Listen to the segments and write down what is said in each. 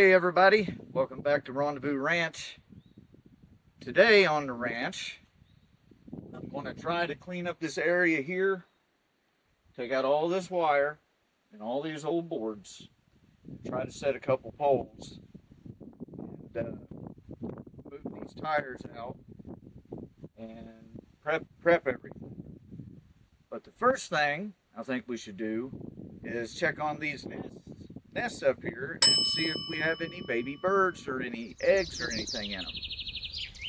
Hey everybody, welcome back to Rendezvous Ranch. Today on the ranch, I'm going to try to clean up this area here, take out all this wire and all these old boards, try to set a couple poles, and move these tires out and prep everything. But the first thing I think we should do is check on these nests up here and see if we have any baby birds or any eggs or anything in them.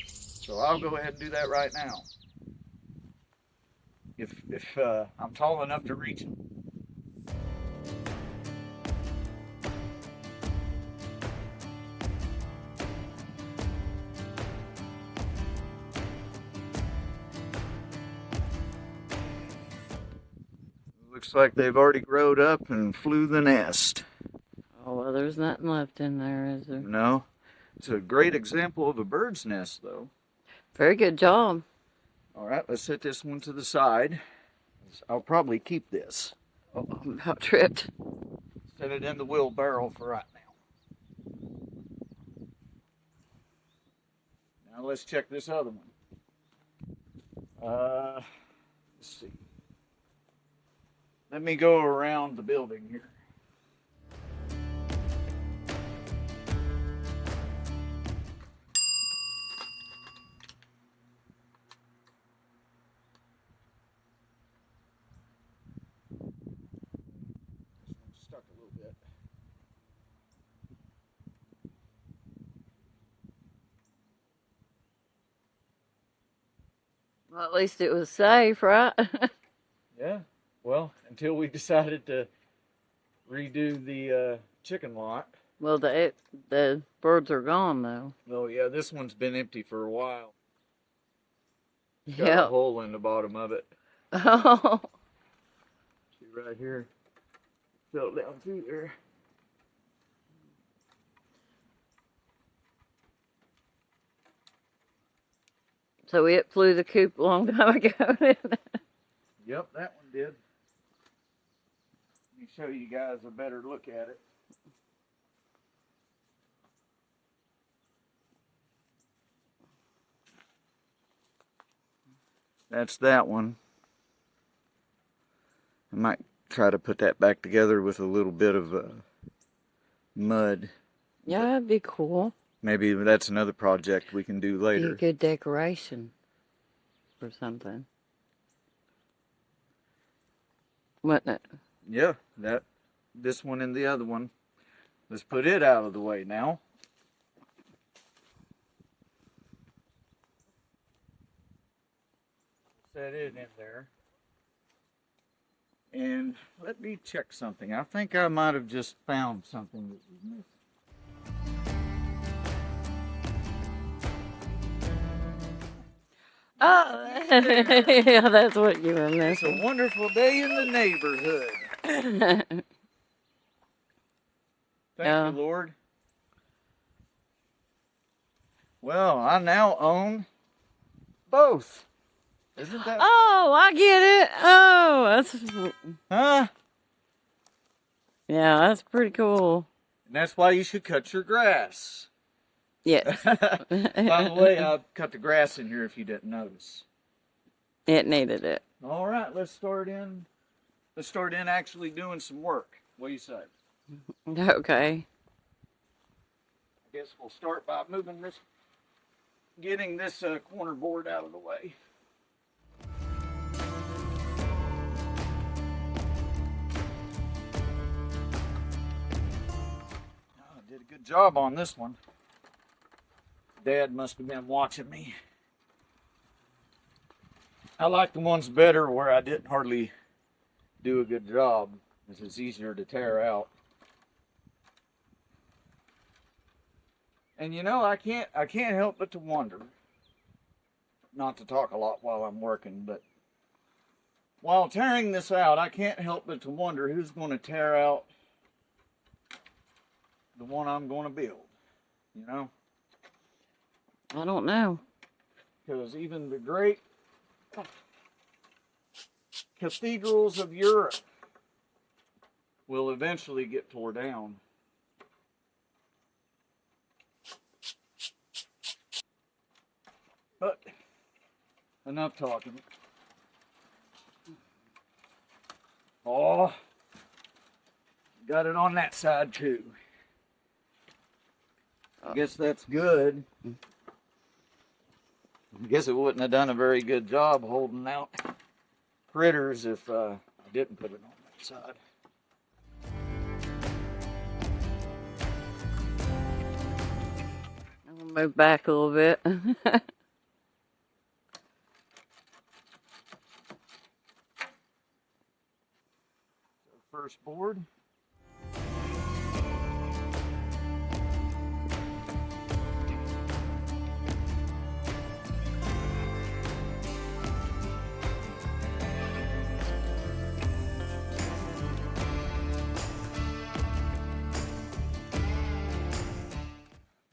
So I'll go ahead and do that right now. If I'm tall enough to reach them. Looks like they've already growed up and flew the nest. Oh, well, there's nothing left in there, is there? No. It's a great example of a bird's nest, though. Very good job. All right, let's set this one to the side. I'll probably keep this. Oh, I'm about tripped. Set it in the wheelbarrow for right now. Now let's check this other one. Let's see. Let me go around the building here. This one's stuck a little bit. Well, at least it was safe, right? Yeah. Well, until we decided to redo the chicken lot. Well, the birds are gone, though. Oh, yeah, this one's been empty for a while. Got a Yeah. hole in the bottom of it. Oh. See right here. Fell down through there. So it flew the coop a long time ago. Yep, that one did. Let me show you guys a better look at it. That's that one. I might try to put that back together with a little bit of mud. Yeah, that'd be cool. Maybe that's another project we can do Be later. a good decoration or something. Wouldn't it? Yeah, this one and the other one. Let's put it out of the way now. Set it in there. And let me check something. I think I might have just found something that was missing. Oh, yeah, that's what you were It's missing. a wonderful day in the neighborhood. Thank you, Lord. Well, I now own both. Isn't that? Oh, I get it. Oh, that's... Huh? Yeah, that's pretty cool. And that's why you should cut your grass. Yes. By the way, I cut the grass in here if you didn't notice. It needed it. All right, let's start in actually doing some work. What do you say? Okay. I guess we'll start by getting this corner board out of the way. I did a good job on this one. Dad must have been watching me. I like the ones better where I didn't hardly do a good job, because it's easier to tear out. And you know, I can't help but to wonder, not to talk a lot while I'm working, but while tearing this out, I can't help but to wonder who's going to tear out the one I'm going to build, you know? I don't know. Because even the great cathedrals of Europe will eventually get tore down. enough talking. Oh, got it on that side too. I guess that's good. I guess it wouldn't have done a very good job holding out critters if I didn't put it on that side. I'm gonna move back a little bit. First board.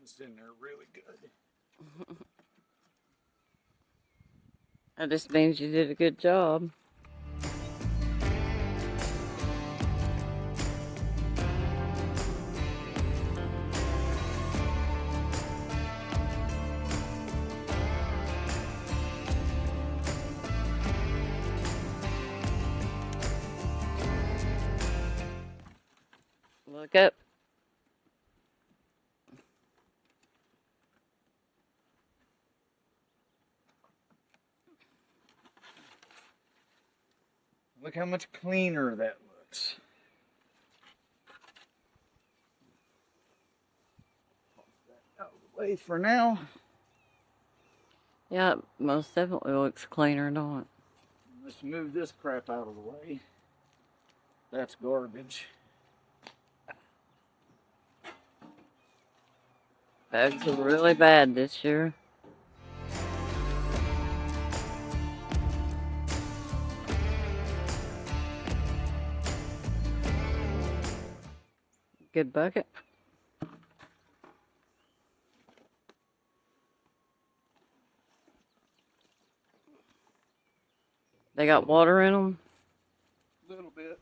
It's in there really good. That just means you did a good job. Look up. Look how much cleaner that looks. Pop that out of the way for now. Yeah, it most definitely looks cleaner, don't it? Let's move this crap out of the way. That's garbage. Bugs are really bad this year. Good bucket. They got water in them? A little bit.